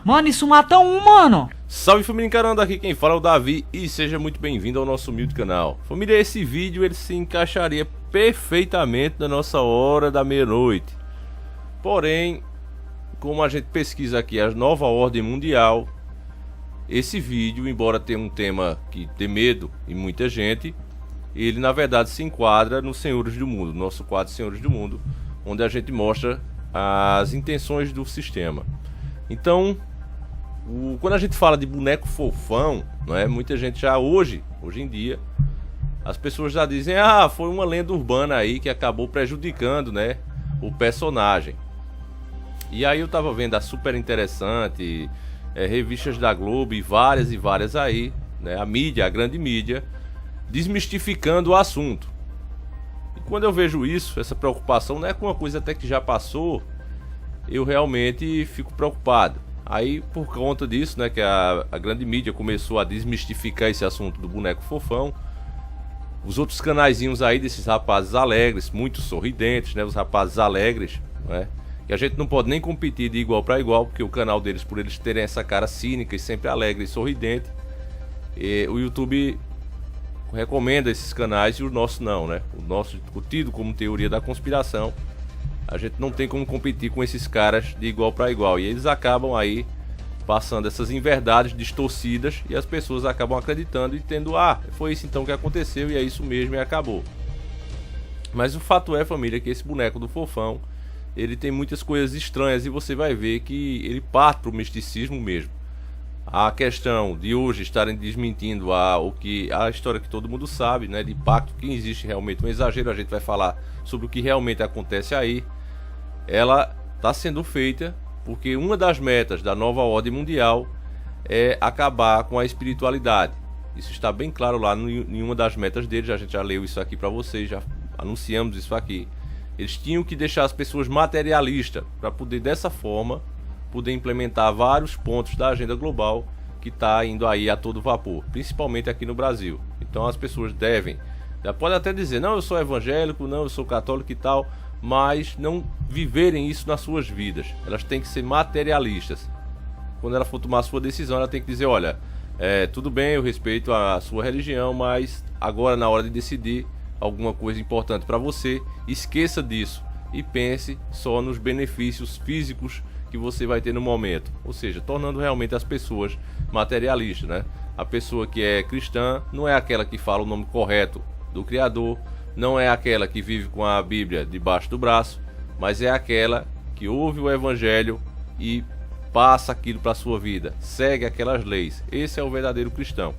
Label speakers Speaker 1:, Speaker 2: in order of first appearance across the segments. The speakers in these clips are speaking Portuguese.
Speaker 1: Mano, isso mata um, mano.
Speaker 2: Salve família encarando, aqui quem fala é o Davi e seja muito bem-vindo ao nosso humilde canal. Família, esse vídeo ele se encaixaria perfeitamente na nossa hora da meia-noite. Porém, como a gente pesquisa aqui a nova ordem mundial, esse vídeo, embora tenha um tema que dê medo em muita gente, ele na verdade se enquadra no Senhores do Mundo, nosso quadro Senhores do Mundo, onde a gente mostra as intenções do sistema. Então, quando a gente fala de boneco fofão, não é? Muita gente já hoje em dia, as pessoas já dizem: ah, foi uma lenda urbana aí que acabou prejudicando, né, o personagem. E aí eu tava vendo a super interessante, revistas da Globo e várias aí, né, a mídia, a grande mídia, desmistificando o assunto. E quando eu vejo isso, essa preocupação não é com uma coisa até que já passou, eu realmente fico preocupado. Aí por conta disso, né, que a grande mídia começou a desmistificar esse assunto do boneco fofão, os outros canaizinhos aí desses rapazes alegres, muito sorridentes, né, os rapazes alegres, né, que a gente não pode nem competir de igual para igual, porque o canal deles, por eles terem essa cara cínica e sempre alegre e sorridente, o YouTube recomenda esses canais e o nosso não, né, o nosso tido como teoria da conspiração. A gente não tem como competir com esses caras de igual para igual. E eles acabam aí passando essas inverdades distorcidas e as pessoas acabam acreditando e tendo: ah, foi isso então que aconteceu e é isso mesmo e acabou. Mas o fato é, família, que esse boneco do fofão, ele tem muitas coisas estranhas e você vai ver que ele parte pro misticismo mesmo. A questão de hoje estarem desmentindo a história que todo mundo sabe, né, de pacto, que existe realmente um exagero, a gente vai falar sobre o que realmente acontece aí. Ela está sendo feita porque uma das metas da nova ordem mundial é acabar com a espiritualidade. Isso está bem claro lá em uma das metas deles, a gente já leu isso aqui para vocês, já anunciamos isso aqui. Eles tinham que deixar as pessoas materialistas para poder dessa forma poder implementar vários pontos da agenda global que está indo aí a todo vapor, principalmente aqui no Brasil. Então as pessoas devem, pode até dizer: não, eu sou evangélico, não, eu sou católico e tal, mas não viverem isso nas suas vidas. Elas têm que ser materialistas. Quando ela for tomar a sua decisão, ela tem que dizer: olha, tudo bem, eu respeito a sua religião, mas agora na hora de decidir alguma coisa importante para você, esqueça disso e pense só nos benefícios físicos que você vai ter no momento. Ou seja, tornando realmente as pessoas materialistas, né? A pessoa que é cristã não é aquela que fala o nome correto do Criador, não é aquela que vive com a Bíblia debaixo do braço, mas é aquela que ouve o Evangelho e passa aquilo para a sua vida, segue aquelas leis. Esse é o verdadeiro cristão.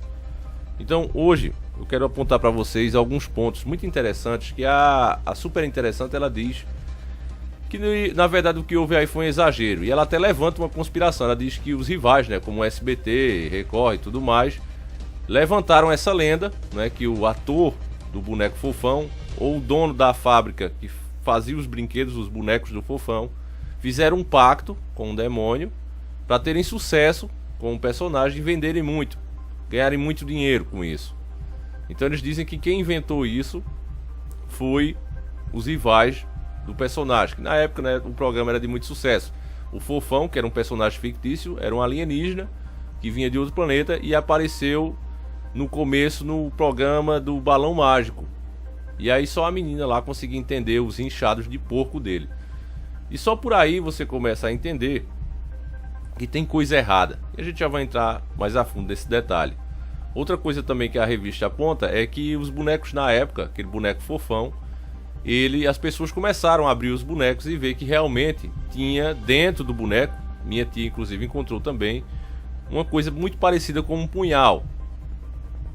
Speaker 2: Então hoje eu quero apontar para vocês alguns pontos muito interessantes que a super interessante, ela diz que na verdade o que houve aí foi um exagero, e ela até levanta uma conspiração. Ela diz que os rivais, né, como o SBT, Record e tudo mais, levantaram essa lenda, né, que o ator do boneco fofão ou o dono da fábrica que fazia os brinquedos, os bonecos do fofão, fizeram um pacto com o demônio para terem sucesso com o personagem e venderem muito, ganharem muito dinheiro com isso. Então eles dizem que quem inventou isso foi os rivais do personagem, que na época, né, o programa era de muito sucesso. O fofão, que era um personagem fictício, era um alienígena que vinha de outro planeta e apareceu no começo no programa do Balão Mágico. E aí só a menina lá conseguia entender os inchados de porco dele. E só por aí você começa a entender que tem coisa errada. E a gente já vai entrar mais a fundo nesse detalhe. Outra coisa também que a revista aponta é que os bonecos na época, aquele boneco fofão, as pessoas começaram a abrir os bonecos e ver que realmente tinha dentro do boneco, minha tia inclusive encontrou também, uma coisa muito parecida com um punhal.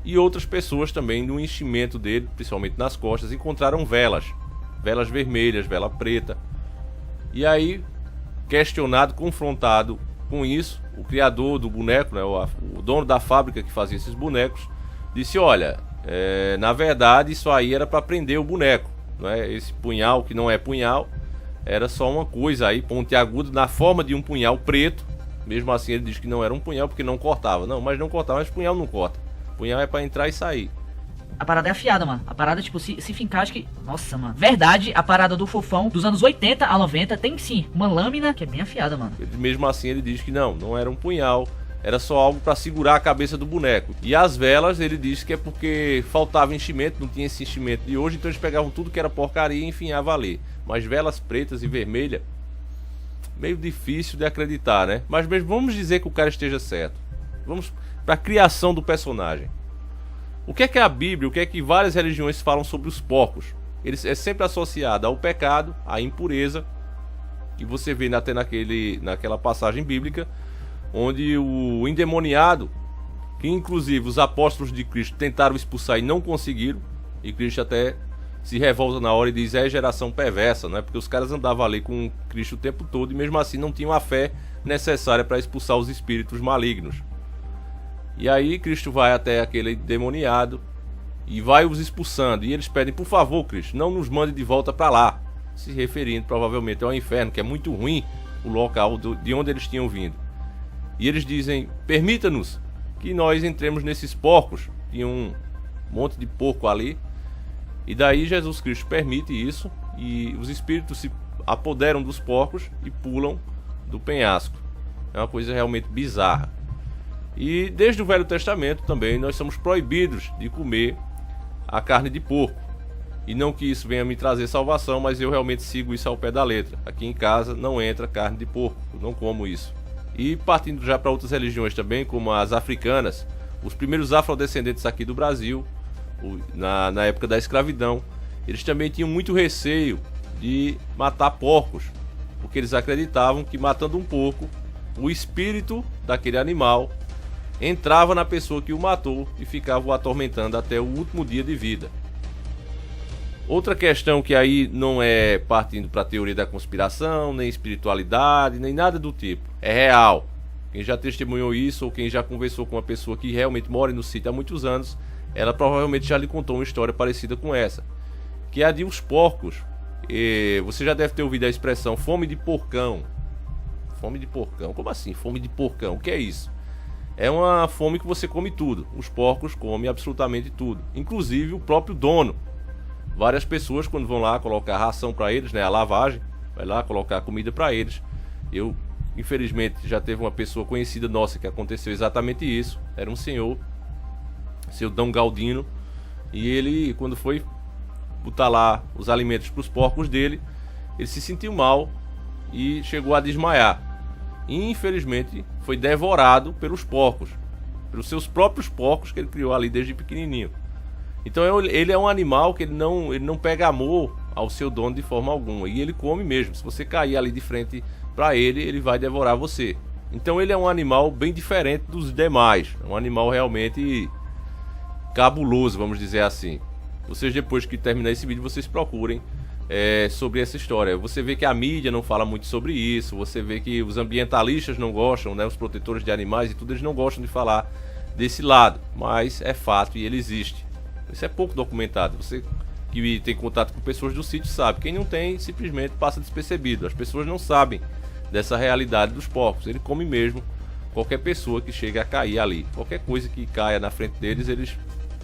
Speaker 2: E outras pessoas também, no enchimento dele, principalmente nas costas, encontraram velas vermelhas, vela preta. E aí, questionado, confrontado com isso, o criador do boneco, né, o dono da fábrica que fazia esses bonecos, disse: olha, na verdade isso aí era para prender o boneco, não é? Esse punhal que não é punhal, era só uma coisa aí pontiaguda na forma de um punhal preto. Mesmo assim ele diz que não era um punhal porque não cortava. Não, mas não cortava, mas punhal não corta. Punhal é para entrar e sair.
Speaker 1: a parada é afiada, mano. A parada, tipo, se fincar, acho que... Nossa, mano. Verdade, a parada do fofão dos anos 80 a 90 tem sim uma lâmina que é bem afiada, mano.
Speaker 2: Mesmo assim ele diz que não era um punhal, era só algo pra segurar a cabeça do boneco. E as velas, ele diz que é porque faltava enchimento, não tinha esse enchimento de hoje, então eles pegavam tudo que era porcaria e enfiavam ali. Mas velas pretas e vermelhas, meio difícil de acreditar, né? Mas mesmo vamos dizer que o cara esteja certo. Vamos pra criação do personagem. O que é a Bíblia, o que é que várias religiões falam sobre os porcos? Eles é sempre associado ao pecado, à impureza, que você vê até naquela passagem bíblica, onde o endemoniado, que inclusive os apóstolos de Cristo tentaram expulsar e não conseguiram, e Cristo até se revolta na hora e diz: é geração perversa, não é? Porque os caras andavam ali com Cristo o tempo todo e mesmo assim não tinham a fé necessária para expulsar os espíritos malignos. E aí Cristo vai até aquele endemoniado e vai os expulsando, e eles pedem: por favor, Cristo, não nos mande de volta para lá, se referindo provavelmente ao inferno, que é muito ruim o local de onde eles tinham vindo. E eles dizem: permita-nos que nós entremos nesses porcos. Tinha um monte de porco ali. E daí Jesus Cristo permite isso, e os espíritos se apoderam dos porcos e pulam do penhasco. É uma coisa realmente bizarra. E desde o Velho Testamento também nós somos proibidos de comer a carne de porco. E não que isso venha me trazer salvação, mas eu realmente sigo isso ao pé da letra. Aqui em casa não entra carne de porco, eu não como isso. E partindo já para outras religiões também, como as africanas, os primeiros afrodescendentes aqui do Brasil, na época da escravidão, eles também tinham muito receio de matar porcos, porque eles acreditavam que matando um porco, o espírito daquele animal entrava na pessoa que o matou e ficava o atormentando até o último dia de vida. Outra questão que aí não é partindo para a teoria da conspiração, nem espiritualidade, nem nada do tipo. É real. Quem já testemunhou isso ou quem já conversou com uma pessoa que realmente mora no sítio há muitos anos, ela provavelmente já lhe contou uma história parecida com essa. Que é a de os porcos. E você já deve ter ouvido a expressão fome de porcão. Fome de porcão? Como assim? Fome de porcão? O que é isso? É uma fome que você come tudo. Os porcos comem absolutamente tudo. Inclusive o próprio dono. Várias pessoas, quando vão lá colocar ração para eles, né, a lavagem, vai lá colocar comida para eles. Eu, infelizmente, já teve uma pessoa conhecida nossa que aconteceu exatamente isso. Era um senhor, seu Dom Galdino, e ele, quando foi botar lá os alimentos para os porcos dele, ele se sentiu mal e chegou a desmaiar. E, infelizmente, foi devorado pelos porcos, pelos seus próprios porcos que ele criou ali desde pequenininho. Então ele é um animal que ele não pega amor ao seu dono de forma alguma. E ele come mesmo. Se você cair ali de frente para ele, ele vai devorar você. Então ele é um animal bem diferente dos demais. É um animal realmente cabuloso, vamos dizer assim. Vocês, depois que terminar esse vídeo, vocês procurem sobre essa história. Você vê que a mídia não fala muito sobre isso. Você vê que os ambientalistas não gostam, né? Os protetores de animais e tudo, eles não gostam de falar desse lado. Mas é fato e ele existe. Isso é pouco documentado. Você que tem contato com pessoas do sítio sabe. Quem não tem, simplesmente passa despercebido. As pessoas não sabem dessa realidade dos porcos. Ele come mesmo qualquer pessoa que chegue a cair ali. Qualquer coisa que caia na frente deles, eles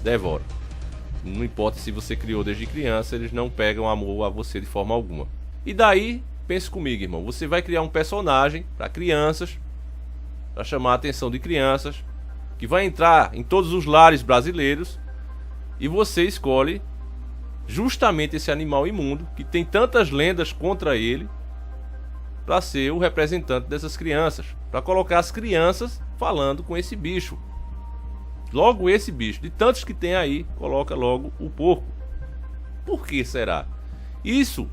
Speaker 2: devoram. Não importa se você criou desde criança, eles não pegam amor a você de forma alguma. E daí, pense comigo, irmão. Você vai criar um personagem para crianças, para chamar a atenção de crianças, que vai entrar em todos os lares brasileiros. E você escolhe justamente esse animal imundo, que tem tantas lendas contra ele, para ser o representante dessas crianças, para colocar as crianças falando com esse bicho. Logo esse bicho, de tantos que tem aí, coloca logo o porco. Por que será? Isso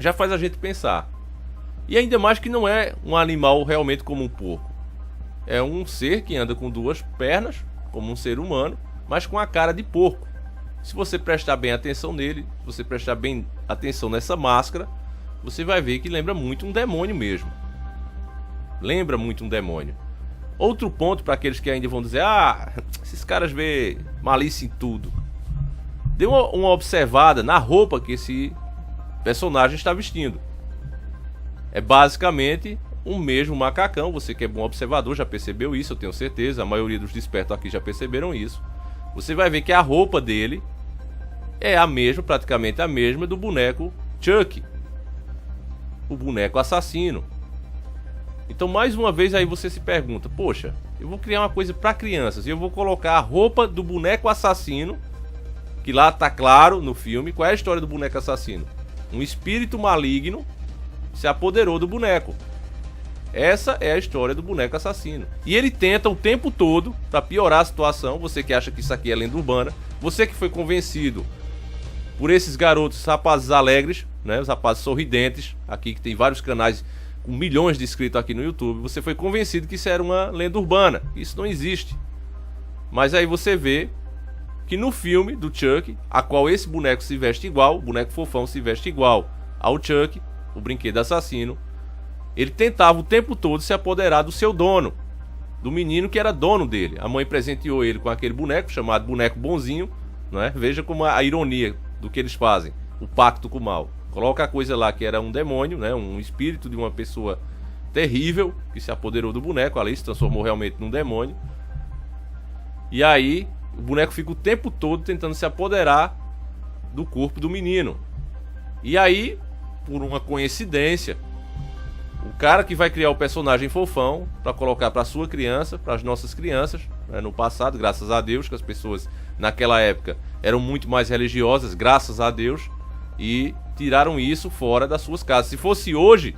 Speaker 2: já faz a gente pensar. E ainda mais que não é um animal realmente como um porco. É um ser que anda com duas pernas, como um ser humano, mas com a cara de porco. Se você prestar bem atenção nele, se você prestar bem atenção nessa máscara, você vai ver que lembra muito um demônio mesmo. Lembra muito um demônio. Outro ponto para aqueles que ainda vão dizer: ah, esses caras vê malícia em tudo. Dê uma observada na roupa que esse personagem está vestindo. É basicamente o mesmo macacão. Você que é bom observador já percebeu isso, eu tenho certeza. A maioria dos despertos aqui já perceberam isso. você vai ver que a roupa dele é a mesma, praticamente a mesma do boneco Chuck, o boneco assassino. Então, mais uma vez, aí você se pergunta, poxa, eu vou criar uma coisa para crianças e eu vou colocar a roupa do boneco assassino, que lá tá claro no filme. Qual é a história do boneco assassino? Um espírito maligno se apoderou do boneco. Essa é a história do boneco assassino. E ele tenta o tempo todo, para piorar a situação, você que acha que isso aqui é lenda urbana, você que foi convencido por esses garotos, rapazes alegres, né, os rapazes sorridentes, aqui que tem vários canais com milhões de inscritos aqui no YouTube, você foi convencido que isso era uma lenda urbana. Isso não existe. Mas aí você vê que no filme do Chuck, a qual esse boneco se veste igual, o boneco fofão se veste igual ao Chuck, o brinquedo assassino, ele tentava o tempo todo se apoderar do seu dono, do menino que era dono dele. A mãe presenteou ele com aquele boneco, chamado boneco bonzinho, não é? Veja como a ironia do que eles fazem, o pacto com o mal. Coloca a coisa lá que era um demônio, né? Um espírito de uma pessoa terrível que se apoderou do boneco, ali se transformou realmente num demônio. E aí o boneco fica o tempo todo tentando se apoderar do corpo do menino. E aí, por uma coincidência, o cara que vai criar o personagem fofão para colocar para sua criança, para as nossas crianças, né, no passado, graças a Deus, que as pessoas naquela época eram muito mais religiosas, graças a Deus, e tiraram isso fora das suas casas. Se fosse hoje,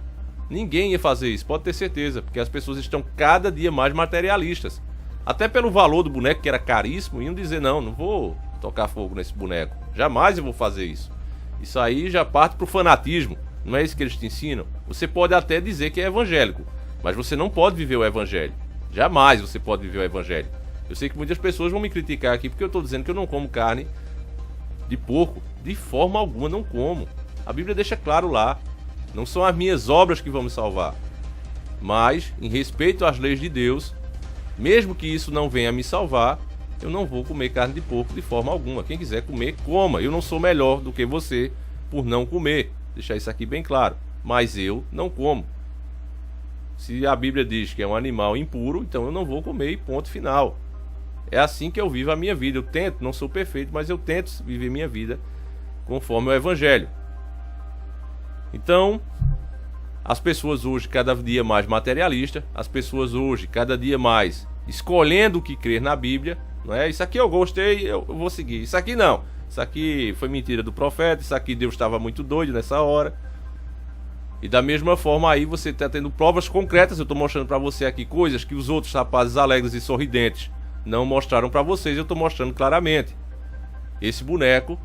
Speaker 2: ninguém ia fazer isso, pode ter certeza, porque as pessoas estão cada dia mais materialistas. Até pelo valor do boneco, que era caríssimo, iam dizer, não vou tocar fogo nesse boneco, jamais eu vou fazer isso. Isso aí já parte pro fanatismo. Não é isso que eles te ensinam? Você pode até dizer que é evangélico, mas você não pode viver o evangelho. Jamais você pode viver o evangelho. Eu sei que muitas pessoas vão me criticar aqui porque eu estou dizendo que eu não como carne de porco. De forma alguma não como. A Bíblia deixa claro lá. Não são as minhas obras que vão me salvar. Mas, em respeito às leis de Deus, mesmo que isso não venha me salvar, eu não vou comer carne de porco de forma alguma. Quem quiser comer, coma. Eu não sou melhor do que você por não comer. Deixar isso aqui bem claro. Mas eu não como. Se a Bíblia diz que é um animal impuro, então eu não vou comer e ponto final. É assim que eu vivo a minha vida. Eu tento, não sou perfeito, mas eu tento viver minha vida conforme o Evangelho. Então, as pessoas hoje cada dia mais materialistas, as pessoas hoje cada dia mais escolhendo o que crer na Bíblia, não é? Isso aqui eu gostei, eu vou seguir. Isso aqui não. Isso aqui foi mentira do profeta, isso aqui Deus estava muito doido nessa hora. E da mesma forma aí você está tendo provas concretas. Eu estou mostrando para você aqui coisas que os outros rapazes alegres e sorridentes não mostraram para vocês. Eu estou mostrando claramente. Esse boneco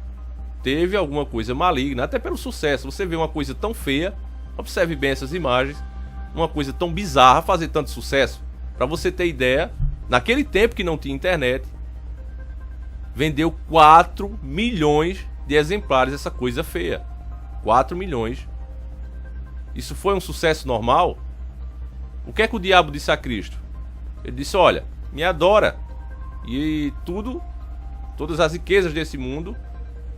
Speaker 2: teve alguma coisa maligna, até pelo sucesso. Você vê uma coisa tão feia, observe bem essas imagens, uma coisa tão bizarra fazer tanto sucesso. Para você ter ideia, naquele tempo que não tinha internet, vendeu 4 milhões de exemplares essa coisa feia. 4 milhões. Isso foi um sucesso normal? O que é que o diabo disse a Cristo? Ele disse, olha, me adora. E tudo, todas as riquezas desse mundo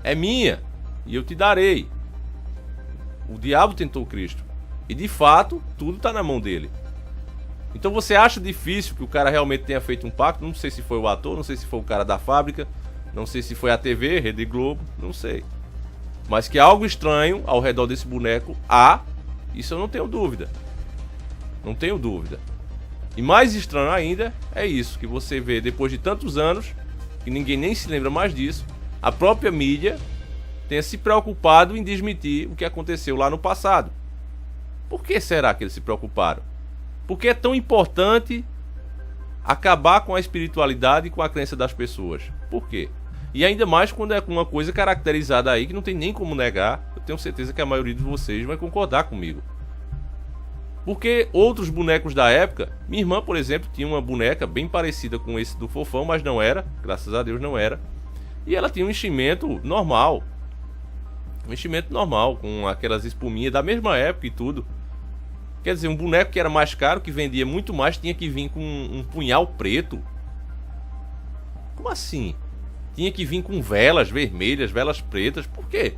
Speaker 2: é minha. E eu te darei. O diabo tentou Cristo. E de fato, tudo está na mão dele. Então você acha difícil que o cara realmente tenha feito um pacto? Não sei se foi o ator, não sei se foi o cara da fábrica, não sei se foi a TV, Rede Globo, não sei. Mas que algo estranho ao redor desse boneco há, isso eu não tenho dúvida. Não tenho dúvida. E mais estranho ainda é isso, que você vê depois de tantos anos, que ninguém nem se lembra mais disso, a própria mídia tenha se preocupado em desmentir o que aconteceu lá no passado. Por que será que eles se preocuparam? Por que é tão importante acabar com a espiritualidade e com a crença das pessoas? Por quê? E ainda mais quando é uma coisa caracterizada aí que não tem nem como negar. Eu tenho certeza que a maioria de vocês vai concordar comigo. Porque outros bonecos da época, minha irmã, por exemplo, tinha uma boneca bem parecida com esse do Fofão, mas não era, graças a Deus não era. E ela tinha um enchimento normal. Um enchimento normal, com aquelas espuminhas da mesma época e tudo. Quer dizer, um boneco que era mais caro, que vendia muito mais, tinha que vir com um punhal preto. Como assim? Tinha que vir com velas vermelhas, velas pretas, por quê?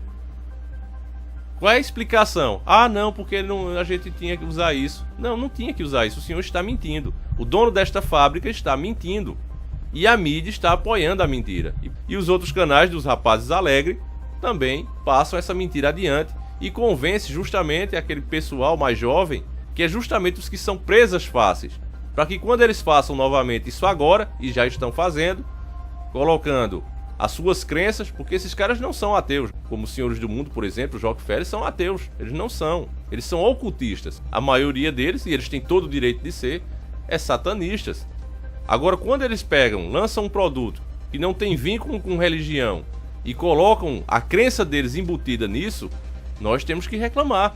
Speaker 2: Qual é a explicação? Ah, não, porque não, a gente tinha que usar isso. Não, não tinha que usar isso, o senhor está mentindo. O dono desta fábrica está mentindo. E a mídia está apoiando a mentira. E os outros canais dos rapazes alegres também passam essa mentira adiante e convence justamente aquele pessoal mais jovem, que é justamente os que são presas fáceis, para que quando eles façam novamente isso agora, e já estão fazendo, colocando as suas crenças, porque esses caras não são ateus, como os senhores do mundo, por exemplo, os Rockefeller, são ateus, eles não são, eles são ocultistas, a maioria deles, e eles têm todo o direito de ser, é satanistas. Agora, quando eles pegam, lançam um produto que não tem vínculo com religião e colocam a crença deles embutida nisso, nós temos que reclamar.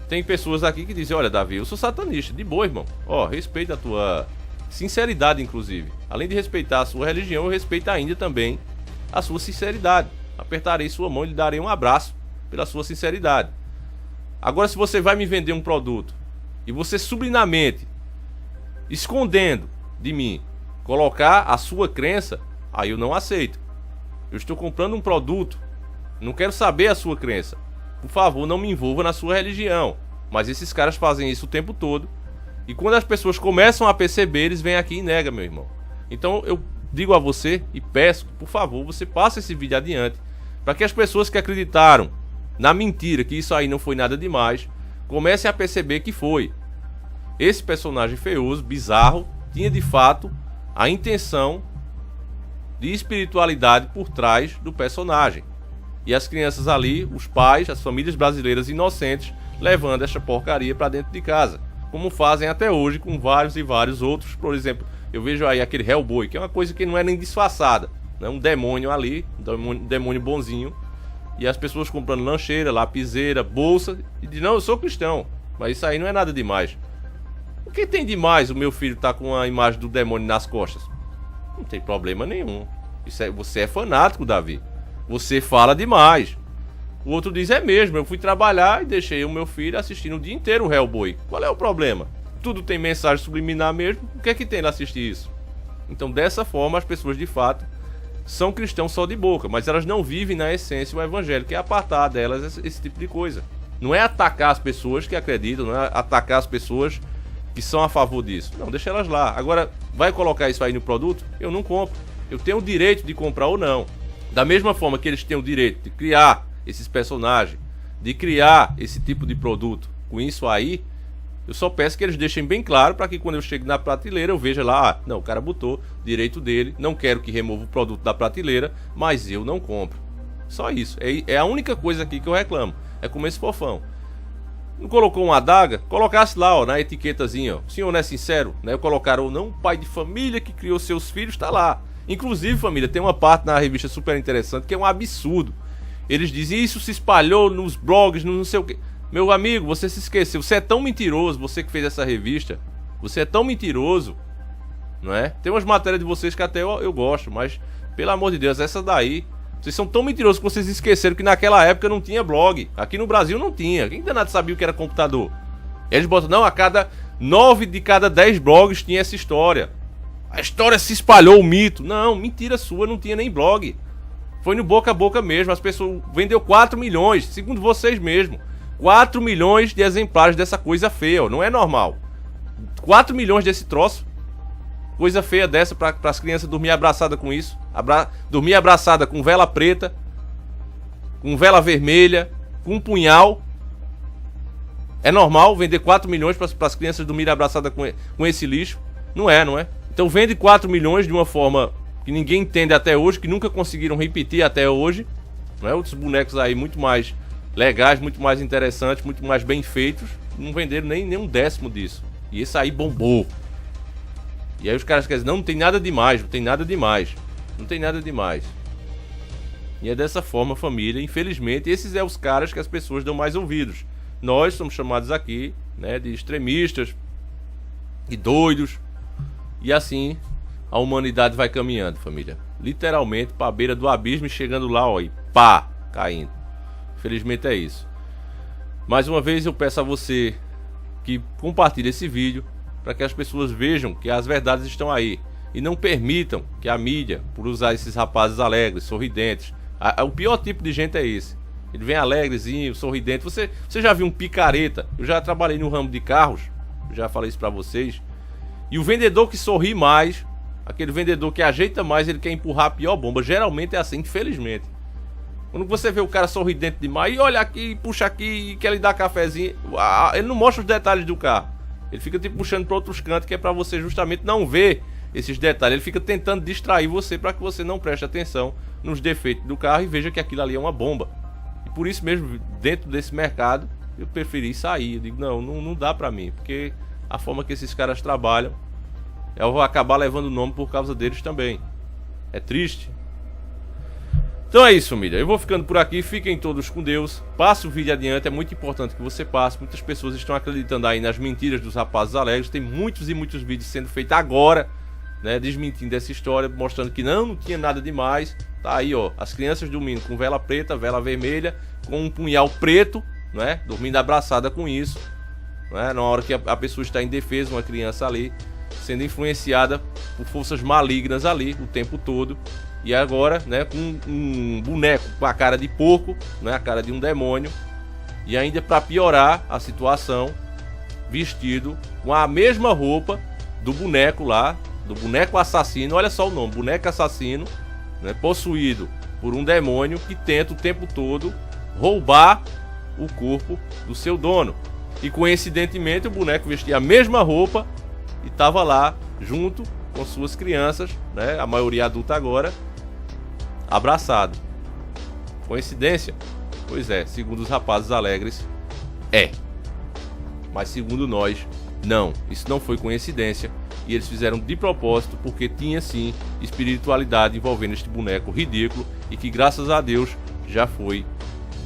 Speaker 2: Tem pessoas aqui que dizem, olha Davi, eu sou satanista, de boa, irmão, respeita a tua sinceridade, inclusive. Além de respeitar a sua religião, eu respeito ainda também a sua sinceridade. Apertarei sua mão e lhe darei um abraço pela sua sinceridade. Agora, se você vai me vender um produto e você sublinamente, escondendo de mim, colocar a sua crença, aí eu não aceito. Eu estou comprando um produto, não quero saber a sua crença. Por favor, não me envolva na sua religião. Mas esses caras fazem isso o tempo todo. E quando as pessoas começam a perceber, eles vêm aqui e negam, meu irmão. Então eu digo a você e peço, por favor, você passe esse vídeo adiante, para que as pessoas que acreditaram na mentira, que isso aí não foi nada demais, comecem a perceber que foi. Esse personagem feioso, bizarro, tinha de fato a intenção de espiritualidade por trás do personagem. E as crianças ali, os pais, as famílias brasileiras inocentes, levando essa porcaria para dentro de casa, como fazem até hoje com vários e vários outros. Por exemplo, eu vejo aí aquele Hellboy, que é uma coisa que não é nem disfarçada, né? Um demônio ali, um demônio bonzinho, e as pessoas comprando lancheira, lapiseira, bolsa, e dizem, não, eu sou cristão, mas isso aí não é nada demais. O que tem demais o meu filho tá com a imagem do demônio nas costas? Não tem problema nenhum. Você é fanático, Davi. Você fala demais. O outro diz, é mesmo, eu fui trabalhar e deixei o meu filho assistindo o dia inteiro o Hellboy. Qual é o problema? Tudo tem mensagem subliminar mesmo, o que é que tem de assistir isso? Então dessa forma as pessoas de fato são cristãos só de boca, mas elas não vivem na essência o evangelho, que é apartar delas esse tipo de coisa. Não é atacar as pessoas que acreditam, não é atacar as pessoas que são a favor disso. Não, deixa elas lá. Agora, vai colocar isso aí no produto? Eu não compro. Eu tenho o direito de comprar ou não. Da mesma forma que eles têm o direito de criar esses personagens, de criar esse tipo de produto com isso aí, eu só peço que eles deixem bem claro para que quando eu chegue na prateleira eu veja lá, não, o cara botou direito dele, não quero que remova o produto da prateleira, mas eu não compro. Só isso. É a única coisa aqui que eu reclamo. É como esse fofão. Não colocou uma adaga? Colocasse lá, ó, na etiquetazinha, ó. O senhor não é sincero, né? Colocaram ou não, pai de família que criou seus filhos, tá lá. Inclusive, família, tem uma parte na revista super interessante que é um absurdo. Eles dizem, isso se espalhou nos blogs, no não sei o que. Meu amigo, você se esqueceu. Você é tão mentiroso, você que fez essa revista. Você é tão mentiroso, não é? Tem umas matérias de vocês que até eu gosto, mas, pelo amor de Deus, essa daí... Vocês são tão mentirosos que vocês esqueceram que naquela época não tinha blog. Aqui no Brasil não tinha. Quem danado sabia o que era computador? Eles botam, não, 9 de cada 10 blogs tinha essa história. A história se espalhou, o mito. Não, mentira sua, não tinha nem blog. Foi no boca a boca mesmo. As pessoas vendeu 4 milhões, segundo vocês mesmo. 4 milhões de exemplares dessa coisa feia, ó. Não é normal. 4 milhões desse troço. Coisa feia dessa para as crianças dormir abraçada com isso. Dormir abraçada com vela preta, com vela vermelha, com um punhal. É normal vender 4 milhões para as crianças dormirem abraçadas com esse lixo? Não é, não é? Então vende 4 milhões de uma forma que ninguém entende até hoje, que nunca conseguiram repetir até hoje. Não é? Outros bonecos aí muito mais legais, muito mais interessantes, muito mais bem feitos, não venderam nem um décimo disso. E esse aí bombou. E aí os caras querem dizer, não tem nada demais, não tem nada demais. Não tem nada demais. E é dessa forma, família, infelizmente, esses são os caras que as pessoas dão mais ouvidos. Nós somos chamados aqui, né, de extremistas, de doidos. E assim a humanidade vai caminhando, família. Literalmente para a beira do abismo e chegando lá, ó, e pá, caindo. Infelizmente é isso. Mais uma vez eu peço a você que compartilhe esse vídeo, para que as pessoas vejam que as verdades estão aí e não permitam que a mídia, por usar esses rapazes alegres, sorridentes, o pior tipo de gente é esse. Ele vem alegrezinho, sorridente. Você já viu um picareta? Eu já trabalhei no ramo de carros, já falei isso para vocês. E o vendedor que sorri mais Aquele vendedor que ajeita mais, ele quer empurrar a pior bomba. Geralmente é assim, infelizmente. Quando você vê o cara sorridente demais, e olha aqui, puxa aqui, e quer lhe dar cafezinho, ele não mostra os detalhes do carro. Ele fica tipo puxando para outros cantos, que é para você justamente não ver esses detalhes. Ele fica tentando distrair você para que você não preste atenção nos defeitos do carro e veja que aquilo ali é uma bomba. E por isso mesmo, dentro desse mercado, eu preferi sair. Eu digo, não dá para mim, porque a forma que esses caras trabalham, eu vou acabar levando o nome por causa deles também. É triste. Então é isso, família. Eu vou ficando por aqui. Fiquem todos com Deus. Passe o vídeo adiante. É muito importante que você passe. Muitas pessoas estão acreditando aí nas mentiras dos rapazes alegres. Tem muitos e muitos vídeos sendo feitos agora, né, desmentindo essa história, mostrando que não tinha nada demais. Tá aí, ó, as crianças dormindo com vela preta, vela vermelha, com um punhal preto, né, dormindo abraçada com isso, né, na hora que a pessoa está indefesa, uma criança ali, sendo influenciada por forças malignas ali o tempo todo. E agora, né, com um boneco com a cara de porco, né, a cara de um demônio. E ainda para piorar a situação, vestido com a mesma roupa do boneco lá, do boneco assassino. Olha só o nome, boneco assassino, né, possuído por um demônio que tenta o tempo todo roubar o corpo do seu dono. E coincidentemente o boneco vestia a mesma roupa e estava lá junto com suas crianças, né, a maioria adulta agora, abraçado. Coincidência? Pois é, segundo os rapazes alegres, é. Mas segundo nós, não. Isso não foi coincidência. E eles fizeram de propósito, porque tinha sim espiritualidade envolvendo este boneco ridículo e que graças a Deus já foi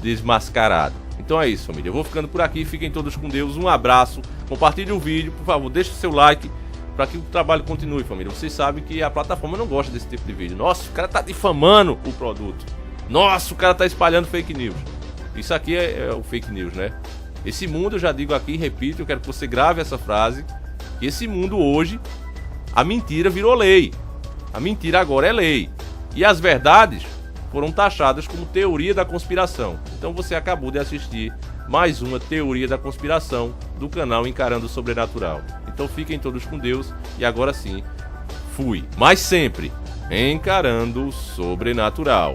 Speaker 2: desmascarado. Então é isso, família. Eu vou ficando por aqui. Fiquem todos com Deus. Um abraço. Compartilhe o vídeo, por favor. Deixe o seu like para que o trabalho continue, família. Vocês sabem que a plataforma não gosta desse tipo de vídeo. Nossa, o cara tá difamando o produto. Nossa, o cara tá espalhando fake news. Isso aqui é o fake news, né? Esse mundo, eu já digo aqui, repito, eu quero que você grave essa frase. Esse mundo hoje, a mentira virou lei. A mentira agora é lei. E as verdades foram taxadas como teoria da conspiração. Então você acabou de assistir mais uma teoria da conspiração do canal Encarando o Sobrenatural. Então fiquem todos com Deus e agora sim, fui. Mas sempre encarando o sobrenatural.